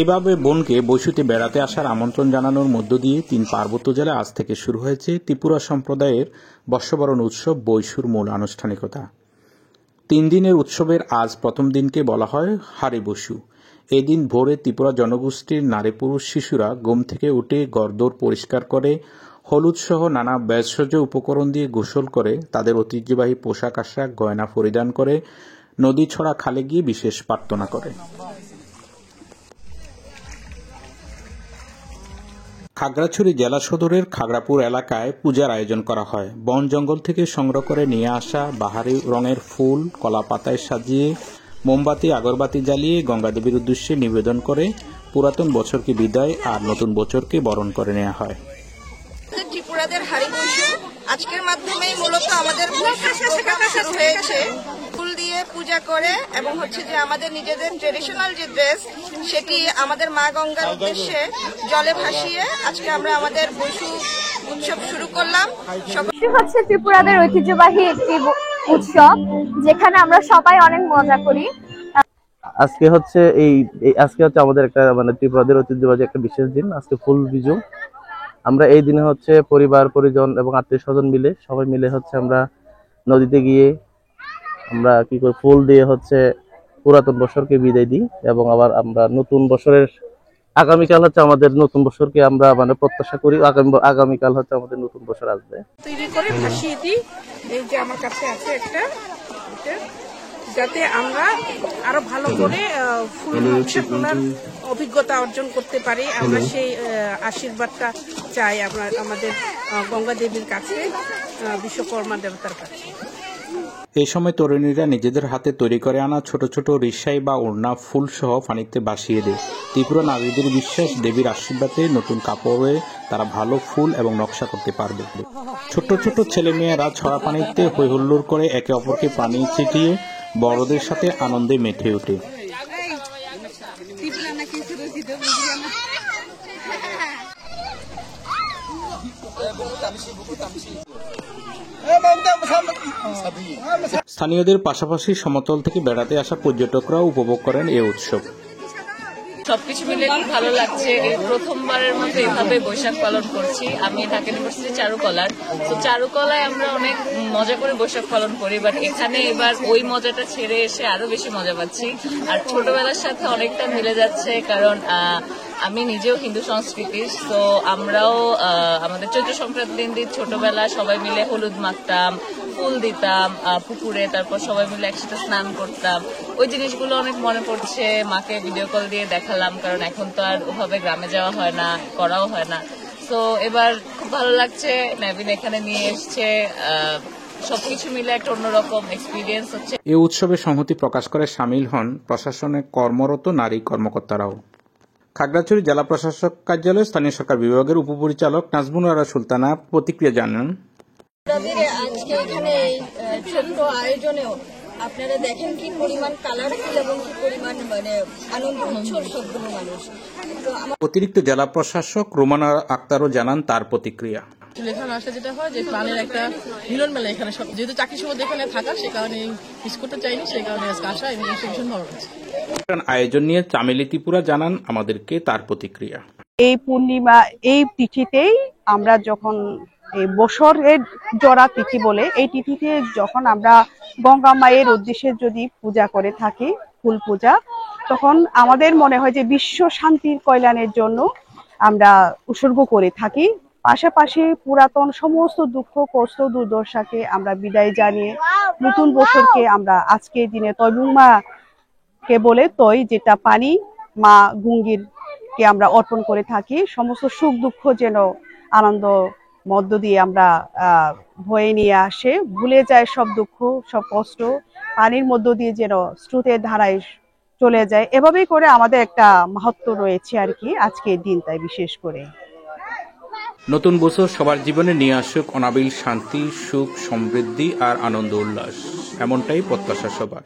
এভাবে বোনকে বৈশুতে বেড়াতে আসার আমন্ত্রণ জানানোর মধ্য দিয়ে ৩ পার্বত্য জেলায় আজ থেকে শুরু হয়েছে ত্রিপুরা সম্প্রদায়ের বর্ষবরণ উৎসব বৈশুর মূল আনুষ্ঠানিকতা। ৩ দিনের উৎসবের আজ প্রথম দিনকে বলা হয় হারে বসু। এদিন ভোরে ত্রিপুরা জনগোষ্ঠীর নারী পুরুষ শিশুরা ঘুম থেকে উঠে ঘরদোর পরিষ্কার করে হলুদ সহ নানা ভেষজ উপকরণ দিয়ে গোসল করে তাদের ঐতিহ্যবাহী পোশাক আশাক গয়না পরিধান করে নদী ছড়া খালে গিয়ে বিশেষ প্রার্থনা করে। খাগড়াছড়ি জেলা সদরের খাগড়াপুর এলাকায় পূজার আয়োজন করা হয়। বন জঙ্গল থেকে সংগ্রহ করে নিয়ে আসা বাহারি রঙের ফুল কলা পাতায় সাজিয়ে মোমবাতি আগরবাতি জ্বালিয়ে গঙ্গাদেবীর উদ্দেশ্যে নিবেদন করে পুরাতন বছরকে বিদায় আর নতুন বছরকে বরণ করে নেওয়া হয়। ত্রিপুরাদের হারিবংশু আজকের মাধ্যমেই মূলত আমাদের শুরু হয়েছে। ফুল দিয়ে পূজা করে এবং হচ্ছে যে আমাদের নিজেদের ট্রেডিশনাল যে ড্রেস সেটি আমাদের মা গঙ্গার উদ্দেশ্যে জলে ভাসিয়ে আজকে আমরা আমাদের বৈশু উৎসব শুরু করলাম। হচ্ছে ত্রিপুরাদের ঐতিহ্যবাহী একটি উৎসব যেখানে আমরা সবাই অনেক মজা করি। আজকে হচ্ছে আমাদের একটা ত্রিপুরাদের ঐতিহ্যবাহী একটা বিশেষ দিন। আজকে ফুল বিজু। আমরা এই দিনে হচ্ছে পরিবার পরিজন এবং আত্মীয় স্বজন মিলে সবাই মিলে হচ্ছে আমরা নদীতে গিয়ে আমরা কি করি ফুল দিয়ে হচ্ছে পুরাতন বছরকে বিদায় দিই এবং আবার আমরা নতুন বছরের আগামীকাল হচ্ছে আমাদের নতুন বছরকে আমরা প্রত্যাশা করি আগামীকাল হচ্ছে আমাদের নতুন বছর আসবে। তৈরি করে ভাসিয়ে দিই। এই যে আমার কাছে আছে একটা, যাতে আমরা আরো ভালো করে ফুল তোলার অভিজ্ঞতা অর্জন করতে পারি। আমরা সেই আশীর্বাদটা চাই আমরা আমাদের গঙ্গা দেবীর কাছে, বিশ্বকর্মা দেবতার কাছে। এই সময় তরুণীরা নিজেদের হাতে তৈরি করে আনা ছোট ছোট রিসাই বা ওড়না ফুল সহ পানিতে ভাসিয়ে দেয়। ত্রিপুরা নারীদের বিশ্বাস দেবীর আশীর্বাদে নতুন কাপড়ে তারা ভালো ফুল এবং নকশা করতে পারবে। ছোট ছোট ছেলে মেয়েরা ছড়া পানিতে হই হুল্লোড় করে একে অপরকে পানি ছিটিয়ে বড়দের সাথে আনন্দে মেতে ওঠে। স্থানীয়দের পাশাপাশি সমতল থেকে বেড়াতে আসা পর্যটকরাও উপভোগ করেন এই উৎসব। সবকিছু মিলে খুব ভালো লাগছে। এই প্রথমবারের মতো এভাবে বৈশাখ পালন করছি। আমি ঢাকা ইউনিভার্সিটি চারুকলার, তো চারুকলায় আমরা অনেক মজা করে বৈশাখ পালন করি, বাট এখানে এবার ওই মজাটা ছেড়ে এসে আরো বেশি মজা পাচ্ছি। আর ছোটবেলার সাথে অনেকটা মিলে যাচ্ছে, কারণ আমি নিজেও হিন্দু সংস্কৃতির, তো আমরাও আমাদের চৈত্র সংক্রান্তির দিন ছোটবেলা সবাই মিলে হলুদ মাখতাম, ফুল দিতাম পুকুরে, তারপর সবাই মিলে একসাথে স্নান করতাম। ওই জিনিসগুলো অনেক মনে পড়ছে। মাকে ভিডিও কল দিয়ে দেখালাম, কারণ এখন তো আর ওভাবে গ্রামে যাওয়া হয় না, করাও হয় না। তো এবার খুব ভালো লাগছে, নাবিন এখানে নিয়ে এসছে। সবকিছু মিলে একটা অন্যরকম এক্সপিরিয়েন্স হচ্ছে। এই উৎসবে সংহতি প্রকাশ করে সামিল হন প্রশাসনে কর্মরত নারী কর্মকর্তারাও। খাগড়াছড়ি জেলা প্রশাসক কার্যালয় স্থানীয় সরকার বিভাগের উপপরিচালক নাজমুন আরা সুলতানা প্রতিক্রিয়া জানান। আজকে এখানে ছোট্ট আয়োজনেও আপনারা দেখেন কি পরিমাণ কালারফুল এবং কি পরিমাণ আনন্দ উৎসব সবগুলো মানুষ। অতিরিক্ত জেলা প্রশাসক রোমানা আক্তারও জানান তার প্রতিক্রিয়া। এখানে আসলে যেটা হয় যে প্রাণের একটা মিলন মেলা এখানে, যেহেতু চাকরি সময় এখানে থাকা, সে কারণে মিস করতে চাইনি, সেই কারণে আজকে আসা এবং ভীষণ ভালো লাগছে। আয়োজন নিয়ে চামেলি ত্রিপুরা জানান আমাদেরকে তার প্রতিক্রিয়া। এই পূর্ণিমা এই তিথিতেই আমরা যখন এই বছরের জোড়া তিথি বলে এই তিথিতে যখন আমরা গঙ্গা মায়ের উদ্দেশ্যে যদি পূজা করে থাকি ফুল পূজা, তখন আমাদের মনে হয় যে বিশ্ব শান্তির কল্যাণের জন্য আমরা উৎসর্গ করে থাকি। পাশাপাশি পুরাতন সমস্ত দুঃখ কষ্ট দুর্দশাকে আমরা বিদায় জানিয়ে নতুন বছরকে আমরা আজকের দিনে তয়বুংমা কে বলে তৈ, যেটা পানি মা গুঙ্গির কে আমরা অর্পণ করে থাকি। সমস্ত সুখ দুঃখ যেন আনন্দ মধ্য দিয়ে আমরা বয়ে নিয়ে আসে, ভুলে যায় সব দুঃখ সব কষ্ট, পানির মধ্য দিয়ে যেন স্রোতের ধারায় চলে যায়। এভাবেই করে আমাদের একটা মাহাত্ম্য রয়েছে আর কি আজকের দিনটাই বিশেষ করে। নতুন বছর সবার জীবনে নিয়ে আসুক অনাবিল শান্তি, সুখ, সমৃদ্ধি আর আনন্দ উল্লাস, এমনটাই প্রত্যাশা সবার।